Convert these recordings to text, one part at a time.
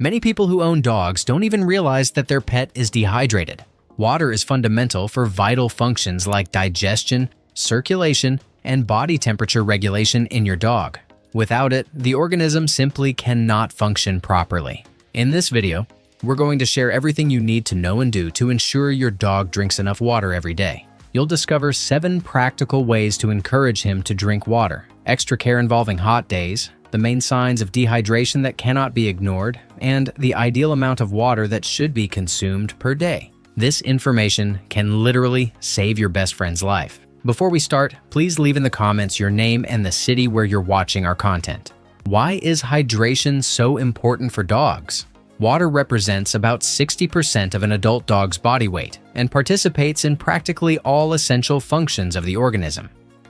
Many people who own dogs don't even realize that their pet is dehydrated. Water is fundamental for vital functions like digestion, circulation, and body temperature regulation in your dog. Without it, the organism simply cannot function properly. In this video, we're going to share everything you need to know and do to ensure your dog drinks enough water every day. You'll discover 7 practical ways to encourage him to drink water, extra care involving hot days, the main signs of dehydration that cannot be ignored, and the ideal amount of water that should be consumed per day. This information can literally save your best friend's life. Before we start, please leave in the comments your name and the city where you're watching our content. Why is hydration so important for dogs? Water represents about 60% of an adult dog's body weight and participates in practically all essential functions of the organism.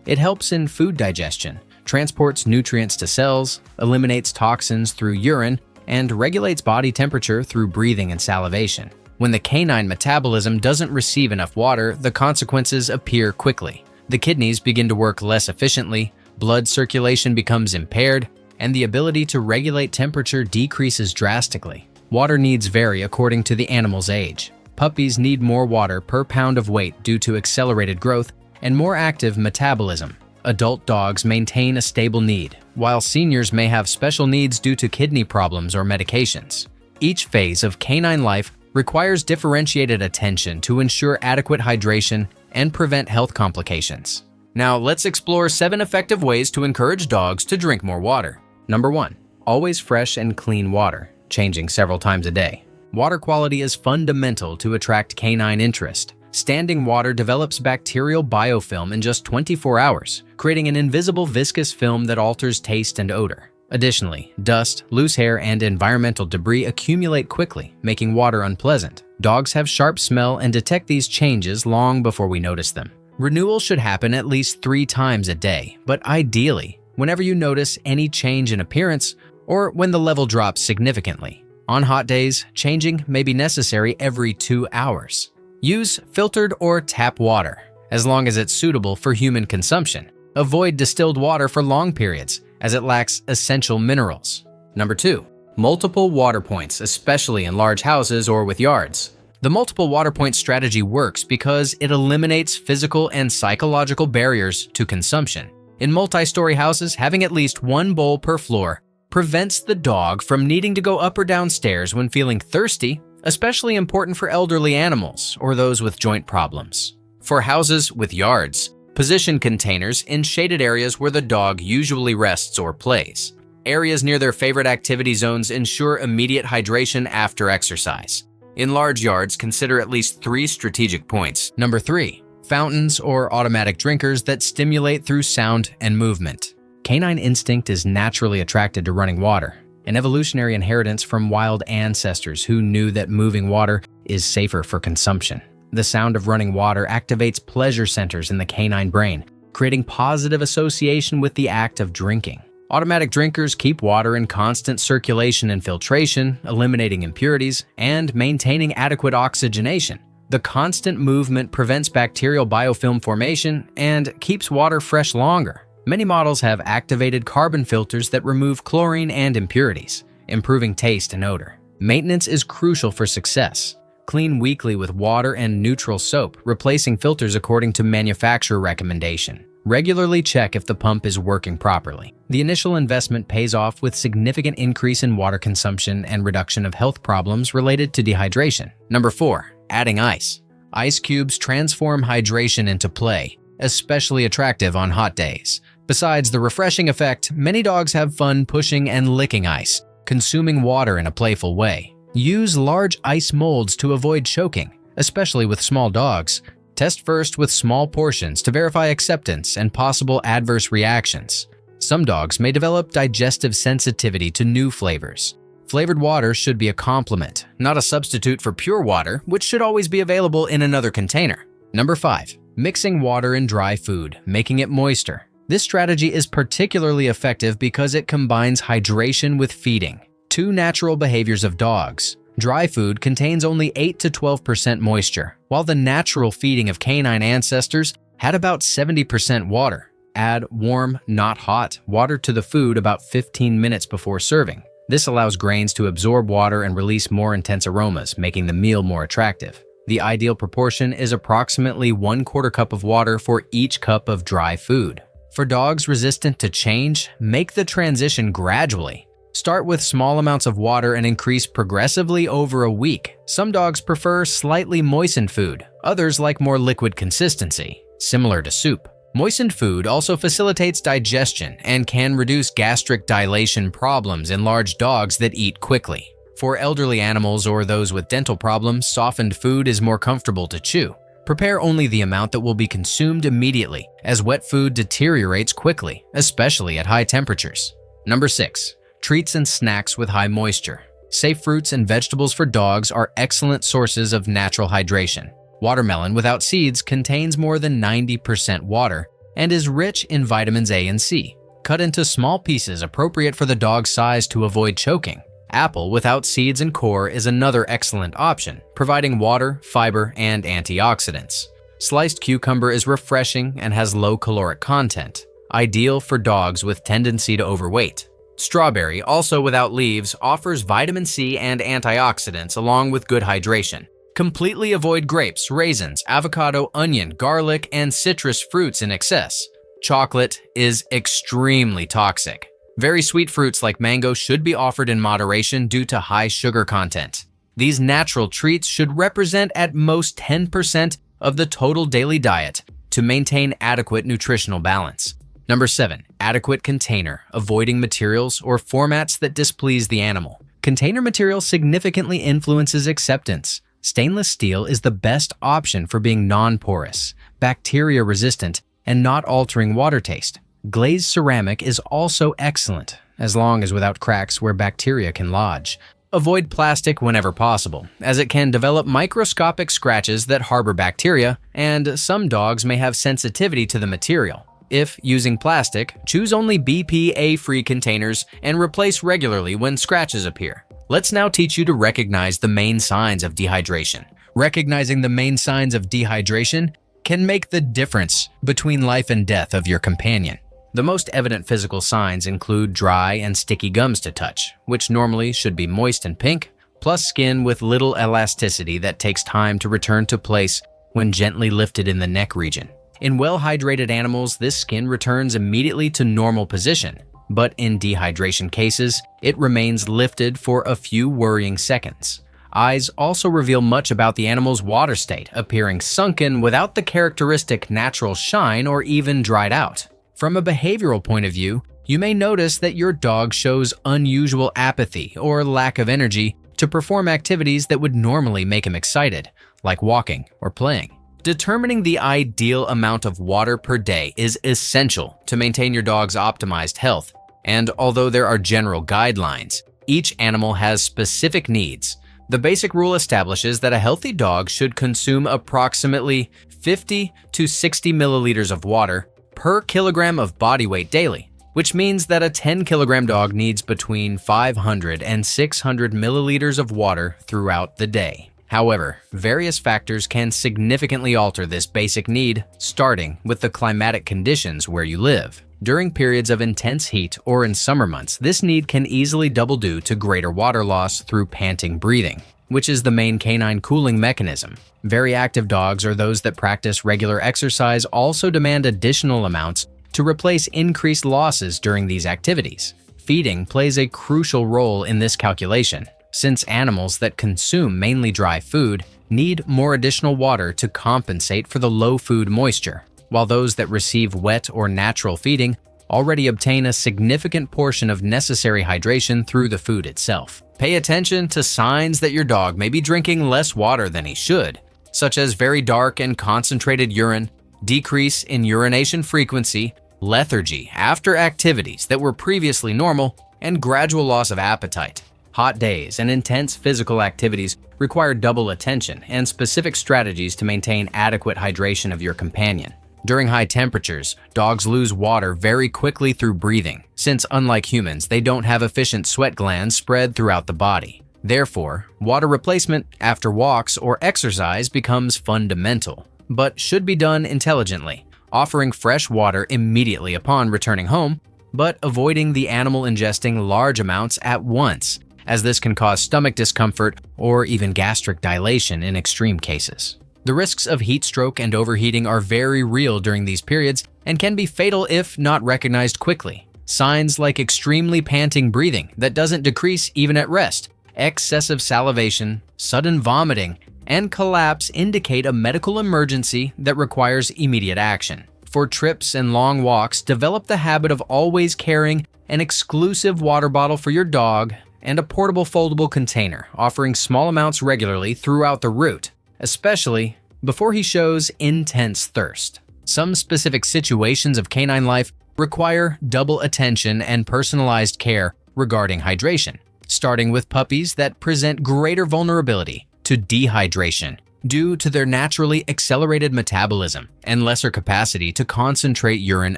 It helps in food digestion, transports nutrients to cells, eliminates toxins through urine, and regulates body temperature through breathing and salivation. When the canine metabolism doesn't receive enough water, the consequences appear quickly. The kidneys begin to work less efficiently, blood circulation becomes impaired, and the ability to regulate temperature decreases drastically. Water needs vary according to the animal's age. Puppies need more water per pound of weight due to accelerated growth and more active metabolism. Adult dogs maintain a stable need, while seniors may have special needs due to kidney problems or medications. Each phase of canine life requires differentiated attention to ensure adequate hydration and prevent health complications. Now, let's explore 7 effective ways to encourage dogs to drink more water. Number 1. Always fresh and clean water, changing several times a day. Water quality is fundamental to attract canine interest. Standing water develops bacterial biofilm in just 24 hours, creating an invisible viscous film that alters taste and odor. Additionally, dust, loose hair, and environmental debris accumulate quickly, making water unpleasant. Dogs have sharp smell and detect these changes long before we notice them. Renewal should happen at least 3 times a day, but ideally, whenever you notice any change in appearance or when the level drops significantly. On hot days, changing may be necessary every 2 hours. Use filtered or tap water, as long as it's suitable for human consumption. Avoid distilled water for long periods, as it lacks essential minerals. Number 2. Multiple water points, especially in large houses or with yards. The multiple water point strategy works because it eliminates physical and psychological barriers to consumption. In multi-story houses, having at least 1 bowl per floor prevents the dog from needing to go up or down stairs when feeling thirsty, especially important for elderly animals or those with joint problems. For houses with yards, position containers in shaded areas where the dog usually rests or plays. Areas near their favorite activity zones ensure immediate hydration after exercise. In large yards, consider at least 3 strategic points. Number 3. Fountains or automatic drinkers that stimulate through sound and movement. Canine instinct is naturally attracted to running water, an evolutionary inheritance from wild ancestors who knew that moving water is safer for consumption. The sound of running water activates pleasure centers in the canine brain, creating positive association with the act of drinking. Automatic drinkers keep water in constant circulation and filtration, eliminating impurities and maintaining adequate oxygenation. The constant movement prevents bacterial biofilm formation and keeps water fresh longer. Many models have activated carbon filters that remove chlorine and impurities, improving taste and odor. Maintenance is crucial for success. Clean weekly with water and neutral soap, replacing filters according to manufacturer recommendation. Regularly check if the pump is working properly. The initial investment pays off with significant increase in water consumption and reduction of health problems related to dehydration. Number 4. Adding ice. Ice cubes transform hydration into play, especially attractive on hot days. Besides the refreshing effect, many dogs have fun pushing and licking ice, consuming water in a playful way. Use large ice molds to avoid choking, especially with small dogs. Test first with small portions to verify acceptance and possible adverse reactions. Some dogs may develop digestive sensitivity to new flavors. Flavored water should be a complement, not a substitute for pure water, which should always be available in another container. Number 5. Mixing water and dry food, making it moister. This strategy is particularly effective because it combines hydration with feeding, 2 natural behaviors of dogs. Dry food contains only 8 to 12% moisture, while the natural feeding of canine ancestors had about 70% water. Add warm, not hot, water to the food about 15 minutes before serving. This allows grains to absorb water and release more intense aromas, making the meal more attractive. The ideal proportion is approximately 1/4 cup of water for each cup of dry food. For dogs resistant to change, make the transition gradually. Start with small amounts of water and increase progressively over a week. Some dogs prefer slightly moistened food, others like more liquid consistency, similar to soup. Moistened food also facilitates digestion and can reduce gastric dilation problems in large dogs that eat quickly. For elderly animals or those with dental problems, softened food is more comfortable to chew. Prepare only the amount that will be consumed immediately, as wet food deteriorates quickly, especially at high temperatures. Number 6. Treats and snacks with high moisture. Safe fruits and vegetables for dogs are excellent sources of natural hydration. Watermelon without seeds contains more than 90% water and is rich in vitamins A and C. Cut into small pieces appropriate for the dog's size to avoid choking. Apple without seeds and core is another excellent option, providing water, fiber, and antioxidants. Sliced cucumber is refreshing and has low caloric content, ideal for dogs with tendency to overweight. Strawberry, also without leaves, offers vitamin C and antioxidants along with good hydration. Completely avoid grapes, raisins, avocado, onion, garlic, and citrus fruits in excess. Chocolate is extremely toxic. Very sweet fruits like mango should be offered in moderation due to high sugar content. These natural treats should represent at most 10% of the total daily diet to maintain adequate nutritional balance. Number 7. Adequate container, avoiding materials or formats that displease the animal. Container material significantly influences acceptance. Stainless steel is the best option for being non-porous, bacteria-resistant, and not altering water taste. Glazed ceramic is also excellent, as long as without cracks where bacteria can lodge. Avoid plastic whenever possible, as it can develop microscopic scratches that harbor bacteria, and some dogs may have sensitivity to the material. If using plastic, choose only BPA-free containers and replace regularly when scratches appear. Let's now teach you to recognize the main signs of dehydration. Recognizing the main signs of dehydration can make the difference between life and death of your companion. The most evident physical signs include dry and sticky gums to touch, which normally should be moist and pink, plus skin with little elasticity that takes time to return to place when gently lifted in the neck region. In well-hydrated animals, this skin returns immediately to normal position, but in dehydration cases, it remains lifted for a few worrying seconds. Eyes also reveal much about the animal's water state, appearing sunken without the characteristic natural shine or even dried out. From a behavioral point of view, you may notice that your dog shows unusual apathy or lack of energy to perform activities that would normally make him excited, like walking or playing. Determining the ideal amount of water per day is essential to maintain your dog's optimized health, and although there are general guidelines, each animal has specific needs. The basic rule establishes that a healthy dog should consume approximately 50 to 60 milliliters of water per kilogram of body weight daily, which means that a 10-kilogram dog needs between 500 and 600 milliliters of water throughout the day. However, various factors can significantly alter this basic need, starting with the climatic conditions where you live. During periods of intense heat or in summer months, this need can easily double due to greater water loss through panting breathing, which is the main canine cooling mechanism. Very active dogs or those that practice regular exercise also demand additional amounts to replace increased losses during these activities. Feeding plays a crucial role in this calculation, since animals that consume mainly dry food need more additional water to compensate for the low food moisture, while those that receive wet or natural feeding already obtain a significant portion of necessary hydration through the food itself. Pay attention to signs that your dog may be drinking less water than he should, such as very dark and concentrated urine, decrease in urination frequency, lethargy after activities that were previously normal, and gradual loss of appetite. Hot days and intense physical activities require double attention and specific strategies to maintain adequate hydration of your companion. During high temperatures, dogs lose water very quickly through breathing, since unlike humans, they don't have efficient sweat glands spread throughout the body. Therefore, water replacement after walks or exercise becomes fundamental, but should be done intelligently, offering fresh water immediately upon returning home, but avoiding the animal ingesting large amounts at once, as this can cause stomach discomfort or even gastric dilation in extreme cases. The risks of heat stroke and overheating are very real during these periods and can be fatal if not recognized quickly. Signs like extremely panting breathing that doesn't decrease even at rest, excessive salivation, sudden vomiting, and collapse indicate a medical emergency that requires immediate action. For trips and long walks, develop the habit of always carrying an exclusive water bottle for your dog and a portable foldable container, offering small amounts regularly throughout the route, especially before he shows intense thirst. Some specific situations of canine life require double attention and personalized care regarding hydration, starting with puppies that present greater vulnerability to dehydration due to their naturally accelerated metabolism and lesser capacity to concentrate urine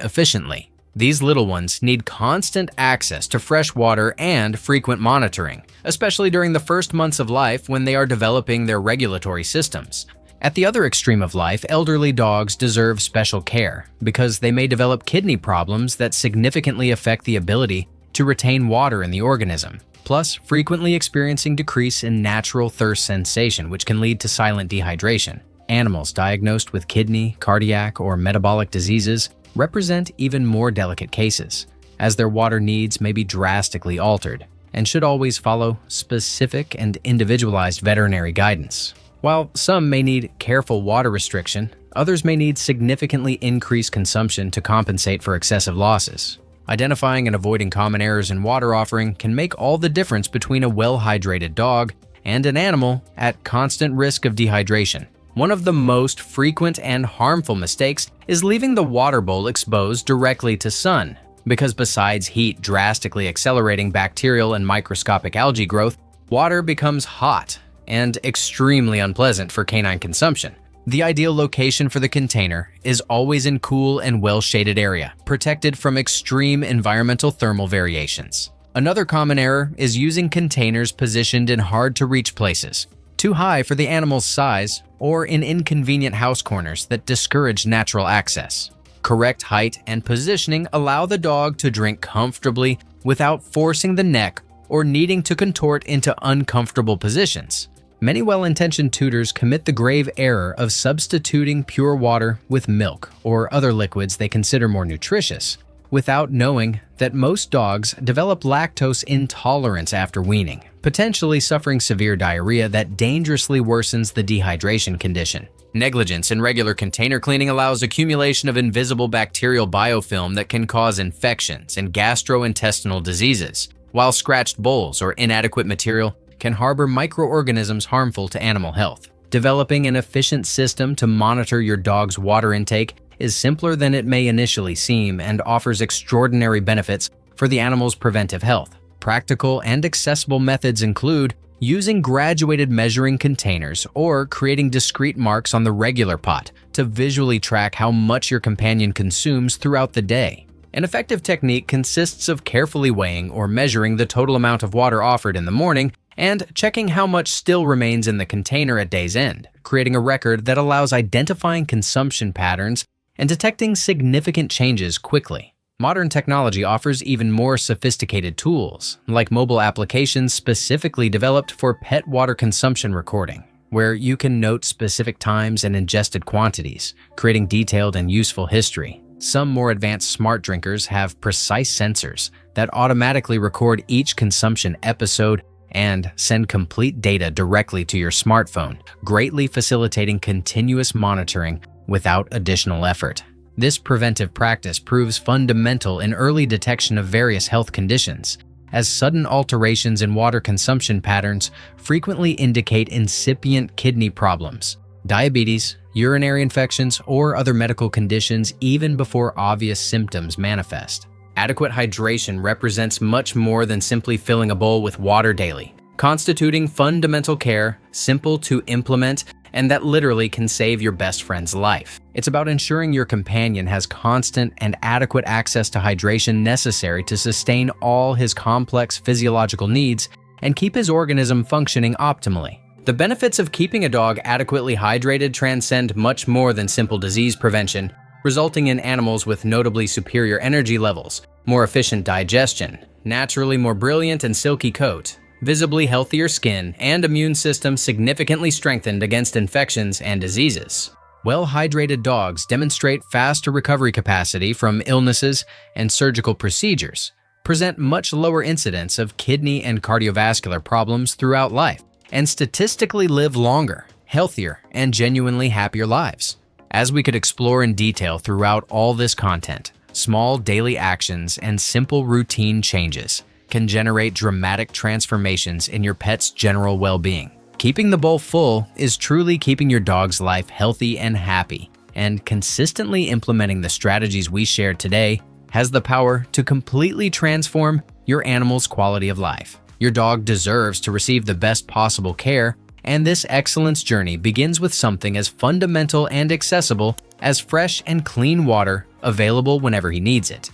efficiently. These little ones need constant access to fresh water and frequent monitoring, especially during the first months of life when they are developing their regulatory systems. At the other extreme of life, elderly dogs deserve special care because they may develop kidney problems that significantly affect the ability to retain water in the organism, plus frequently experiencing decrease in natural thirst sensation, which can lead to silent dehydration. Animals diagnosed with kidney, cardiac, or metabolic diseases represent even more delicate cases, as their water needs may be drastically altered and should always follow specific and individualized veterinary guidance. While some may need careful water restriction, others may need significantly increased consumption to compensate for excessive losses. Identifying and avoiding common errors in water offering can make all the difference between a well-hydrated dog and an animal at constant risk of dehydration. One of the most frequent and harmful mistakes is leaving the water bowl exposed directly to sun, because besides heat drastically accelerating bacterial and microscopic algae growth, water becomes hot and extremely unpleasant for canine consumption. The ideal location for the container is always in cool and well-shaded area, protected from extreme environmental thermal variations. Another common error is using containers positioned in hard-to-reach places, too high for the animal's size, or in inconvenient house corners that discourage natural access. Correct height and positioning allow the dog to drink comfortably without forcing the neck or needing to contort into uncomfortable positions. Many well-intentioned tutors commit the grave error of substituting pure water with milk or other liquids they consider more nutritious, without knowing that most dogs develop lactose intolerance after weaning, potentially suffering severe diarrhea that dangerously worsens the dehydration condition. Negligence in regular container cleaning allows accumulation of invisible bacterial biofilm that can cause infections and gastrointestinal diseases, while scratched bowls or inadequate material can harbor microorganisms harmful to animal health. Developing an efficient system to monitor your dog's water intake is simpler than it may initially seem and offers extraordinary benefits for the animal's preventive health. Practical and accessible methods include using graduated measuring containers or creating discrete marks on the regular pot to visually track how much your companion consumes throughout the day. An effective technique consists of carefully weighing or measuring the total amount of water offered in the morning and checking how much still remains in the container at day's end, creating a record that allows identifying consumption patterns and detecting significant changes quickly. Modern technology offers even more sophisticated tools, like mobile applications specifically developed for pet water consumption recording, where you can note specific times and ingested quantities, creating detailed and useful history. Some more advanced smart drinkers have precise sensors that automatically record each consumption episode and send complete data directly to your smartphone, greatly facilitating continuous monitoring without additional effort. This preventive practice proves fundamental in early detection of various health conditions, as sudden alterations in water consumption patterns frequently indicate incipient kidney problems, diabetes, urinary infections, or other medical conditions even before obvious symptoms manifest. Adequate hydration represents much more than simply filling a bowl with water daily, constituting fundamental care, simple to implement, and that literally can save your best friend's life. It's about ensuring your companion has constant and adequate access to hydration necessary to sustain all his complex physiological needs and keep his organism functioning optimally. The benefits of keeping a dog adequately hydrated transcend much more than simple disease prevention, resulting in animals with notably superior energy levels, more efficient digestion, naturally more brilliant and silky coat, visibly healthier skin, and immune system significantly strengthened against infections and diseases. Well-hydrated dogs demonstrate faster recovery capacity from illnesses and surgical procedures, present much lower incidence of kidney and cardiovascular problems throughout life, and statistically live longer, healthier, and genuinely happier lives. As we could explore in detail throughout all this content, small daily actions and simple routine changes can generate dramatic transformations in your pet's general well-being. Keeping the bowl full is truly keeping your dog's life healthy and happy, and consistently implementing the strategies we shared today has the power to completely transform your animal's quality of life. Your dog deserves to receive the best possible care, and this excellence journey begins with something as fundamental and accessible as fresh and clean water available whenever he needs it.